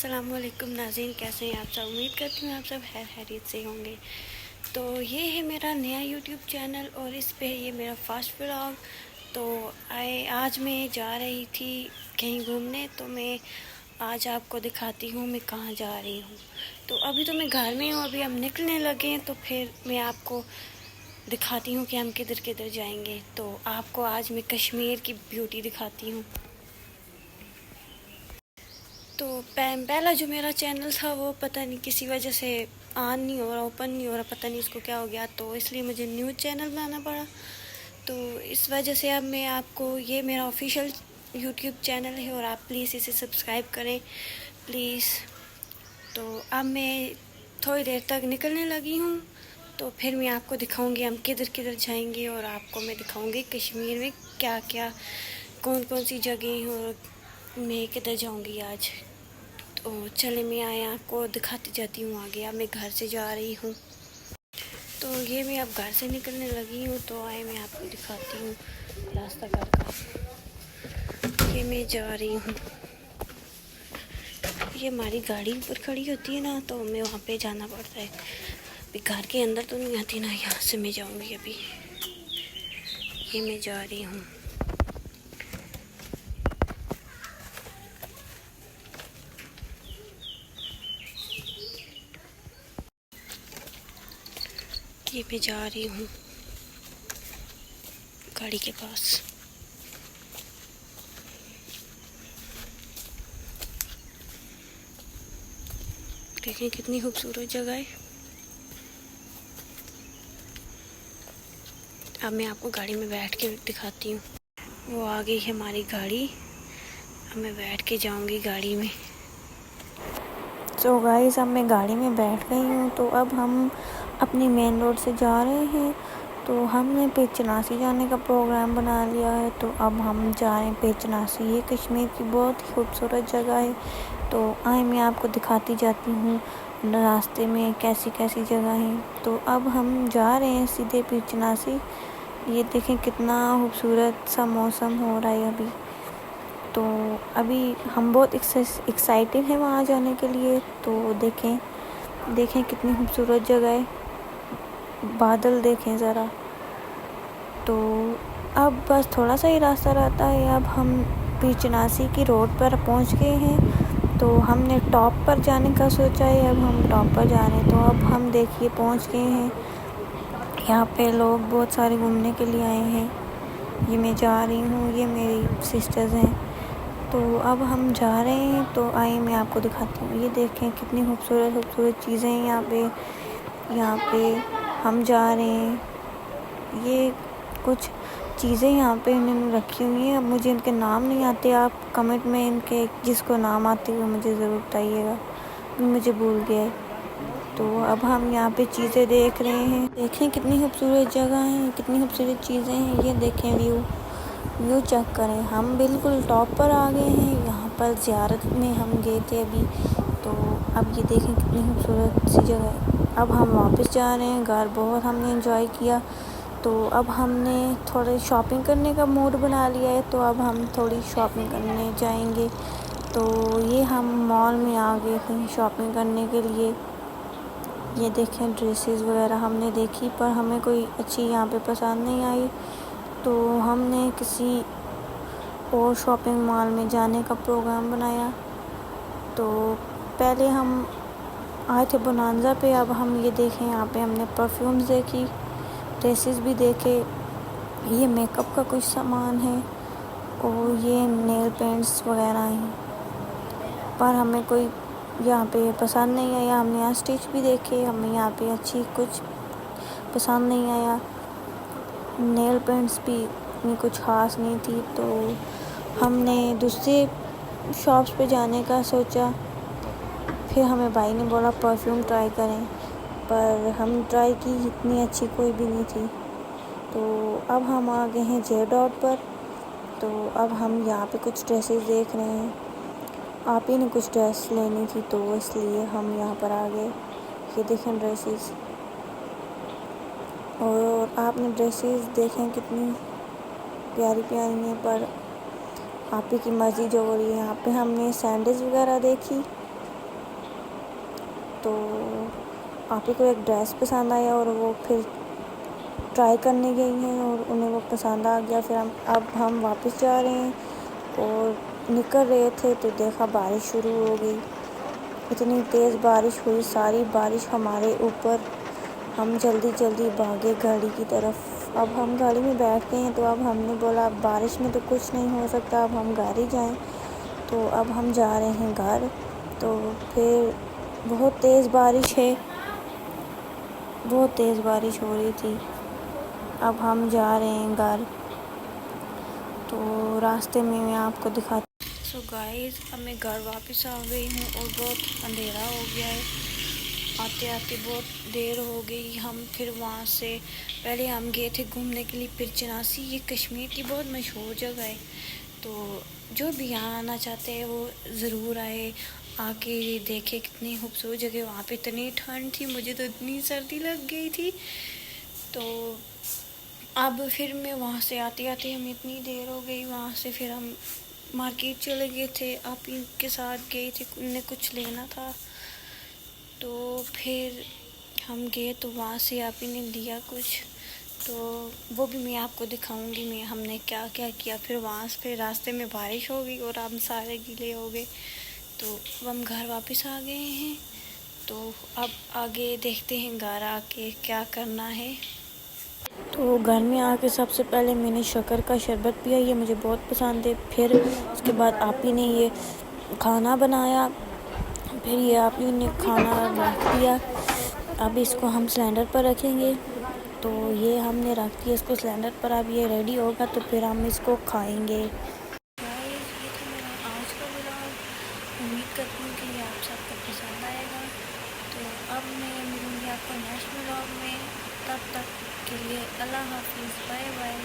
अस्सलामुअलैकुम नाज़रीन, कैसे हैं आप सब। उम्मीद करती हूँ आप सब खैरियत से होंगे। तो ये है मेरा नया यूट्यूब चैनल और इस पे ये मेरा फर्स्ट व्लॉग। तो आज मैं जा रही थी कहीं घूमने, तो मैं आज आपको दिखाती हूँ मैं कहाँ जा रही हूँ। तो अभी तो मैं घर में हूँ, अभी हम निकलने लगे हैं, तो फिर मैं आपको दिखाती हूँ कि हम किधर किधर जाएंगे। तो आपको आज मैं कश्मीर की ब्यूटी दिखाती हूँ। तो पहला जो मेरा चैनल था वो पता नहीं किसी वजह से ऑन नहीं हो रहा, ओपन नहीं हो रहा, पता नहीं इसको क्या हो गया, तो इसलिए मुझे न्यू चैनल बनाना पड़ा। तो इस वजह से अब मैं आपको, ये मेरा ऑफिशियल यूट्यूब चैनल है और आप प्लीज़ इसे सब्सक्राइब करें प्लीज़। तो अब मैं थोड़ी देर तक निकलने लगी हूँ, तो फिर मैं आपको दिखाऊंगी हम किधर किधर जाएंगे और आपको मैं दिखाऊंगी कश्मीर में क्या क्या, कौन कौन सी जगह हैं और मैं किधर जाऊंगी आज। तो चले मैं आए आपको दिखाती जाती हूँ आगे। अब मैं घर से जा रही हूँ, तो ये मैं अब घर से निकलने लगी हूँ, तो आए मैं आपको दिखाती हूँ रास्ता घर का। ये मैं जा रही हूँ, ये हमारी गाड़ी ऊपर खड़ी होती है ना, तो हमें वहाँ पे जाना पड़ता है। अभी घर के अंदर तो नहीं आती ना, यहाँ से मैं जाऊँगी अभी। ये मैं जा रही हूँ। ये मैं जा रही हूँ गाड़ी के पास। देखें कितनी खूबसूरत जगह है। अब मैं आपको गाड़ी में बैठ के दिखाती हूँ। वो आ गई है हमारी गाड़ी, अब मैं बैठ के जाऊँगी गाड़ी में। तो गाइस अब मैं गाड़ी में बैठ गई हूँ, तो अब हम अपनी मेन रोड से जा रहे हैं। तो हमने पेचनासी जाने का प्रोग्राम बना लिया है, तो अब हम जा रहे हैं पेचनासी। ये कश्मीर की बहुत ही खूबसूरत जगह है। तो आए मैं आपको दिखाती जाती हूँ रास्ते में कैसी कैसी जगह हैं। तो अब हम जा रहे हैं सीधे पेचनासी। ये देखें कितना खूबसूरत सा मौसम हो रहा है अभी। तो अभी हम बहुत एक्साइटेड हैं वहाँ जाने के लिए। तो देखें कितनी खूबसूरत जगह है, बादल देखें ज़रा। तो अब बस थोड़ा सा ही रास्ता रहता है। अब हम पेचनासी की रोड पर पहुँच गए हैं, तो हमने टॉप पर जाने का सोचा है। अब हम टॉप पर जा रहे हैं। तो अब हम देखिए पहुँच गए हैं। यहाँ पे लोग बहुत सारे घूमने के लिए आए हैं। ये मैं जा रही हूँ, ये मेरी सिस्टर्स हैं। तो अब हम जा रहे हैं, तो आइए मैं आपको दिखाती हूँ। ये देखें कितनी खूबसूरत खूबसूरत चीज़ें हैं यहाँ पे हम जा रहे हैं। ये कुछ चीज़ें यहाँ पे इन्होंने रखी हुई हैं। अब मुझे इनके नाम नहीं आते, आप कमेंट में इनके जिसको नाम आते हुए मुझे ज़रूर बताइएगा, मुझे भूल गया है। तो अब हम यहाँ पे चीज़ें देख रहे हैं। देखें कितनी खूबसूरत जगह है, कितनी खूबसूरत चीज़ें हैं। ये देखें व्यू चेक करें। हम बिल्कुल टॉप पर आ गए हैं। यहाँ पर ज़ियारत में हम गए थे अभी। तो अब ये देखें कितनी खूबसूरत सी जगह है। अब हम वापस जा रहे हैं घर। बहुत हमने एंजॉय किया, तो अब हमने थोड़ी शॉपिंग करने का मूड बना लिया है। तो अब हम थोड़ी शॉपिंग करने जाएंगे। तो ये हम मॉल में आ गए थे शॉपिंग करने के लिए। ये देखें ड्रेसेस वगैरह हमने देखी, पर हमें कोई अच्छी यहाँ पे पसंद नहीं आई। तो हमने किसी और शॉपिंग मॉल में जाने का प्रोग्राम बनाया। तो पहले हम आए थे बोनांजा पे। अब हम ये देखें यहाँ पे हमने परफ्यूम्स देखी, ड्रेसेस भी देखे। ये मेकअप का कुछ सामान है और ये नेल पेंट्स वगैरह हैं, पर हमें कोई यहाँ पे पसंद नहीं आया। हमने यहाँ स्टिच भी देखे, हमें यहाँ पे अच्छी कुछ पसंद नहीं आया। नेल पेंट्स भी इतनी कुछ ख़ास नहीं थी। तो हमने दूसरे शॉप्स पे जाने का सोचा। फिर हमें भाई ने बोला परफ्यूम ट्राई करें, पर हम ट्राई की, इतनी अच्छी कोई भी नहीं थी। तो अब हम आ गए हैं जे डॉट पर। तो अब हम यहाँ पे कुछ ड्रेसेस देख रहे हैं। आप ही ने कुछ ड्रेस लेनी थी, तो इसलिए हम यहाँ पर आ गए। ये देखें ड्रेसेस, और आपने ड्रेसेस देखें कितनी प्यारी प्यारी हैं, पर आप ही की मर्ज़ी जो हो रही है। यहाँ पे हमने सैंडल्स वगैरह देखी, तो आप ही को एक ड्रेस पसंद आया और वो फिर ट्राई करने गई हैं और उन्हें वो पसंद आ गया। फिर हम वापस जा रहे हैं और निकल रहे थे तो देखा बारिश शुरू हो गई। इतनी तेज़ बारिश हुई, सारी बारिश हमारे ऊपर। हम जल्दी जल्दी भागे गाड़ी की तरफ। अब हम गाड़ी में बैठ गए हैं तो अब हमने बोला अब बारिश में तो कुछ नहीं हो सकता, अब हम घर ही जाएं। तो अब हम जा रहे हैं घर। तो फिर बहुत तेज़ बारिश है, बहुत तेज़ बारिश हो रही थी। अब हम जा रहे हैं घर, तो रास्ते में मैं आपको दिखाती। सो गाइस, अब मैं घर वापस आ गई हूँ और बहुत अंधेरा हो गया है। आते आते बहुत देर हो गई। हम फिर वहाँ से पहले हम गए थे घूमने के लिए पिरचनासी। ये कश्मीर की बहुत मशहूर जगह है, तो जो भी यहाँ आना चाहते हैं वो ज़रूर आए, आके देखे कितनी खूबसूरत जगह। वहाँ पे इतनी ठंड थी, मुझे तो इतनी सर्दी लग गई थी। तो अब फिर मैं वहाँ से आते आते हमें इतनी देर हो गई। वहाँ से फिर हम मार्केट चले गए थे, आप इनके साथ गए थे, उन्हें कुछ लेना था। तो फिर हम गए तो वहाँ से आप ने लिया कुछ, तो वो भी मैं आपको दिखाऊंगी मैं हमने क्या क्या किया। फिर वहाँ से फिर रास्ते में बारिश हो गई और हम सारे गीले हो गए। तो अब हम घर वापस आ गए हैं। तो अब आगे देखते हैं घर आके क्या करना है। तो घर में आके सबसे पहले मैंने शक्कर का शरबत पिया, ये मुझे बहुत पसंद है। फिर उसके बाद आप ही ने ये खाना बनाया, फिर ये आप ही ने खाना रख दिया। अब इसको हम सिलेंडर पर रखेंगे। तो ये हमने रख दिया इसको सिलेंडर पर। अब ये रेडी होगा तो फिर हम इसको खाएंगे। ये था मेरा आज का व्लॉग। उम्मीद करती हूँ कि ये आप सबको पसंद आएगा। तो अब मैं मिलूँगी आपको नेक्स्ट व्लॉग में। तब तक के लिए अल्लाह हाफिज़, बाय बाय।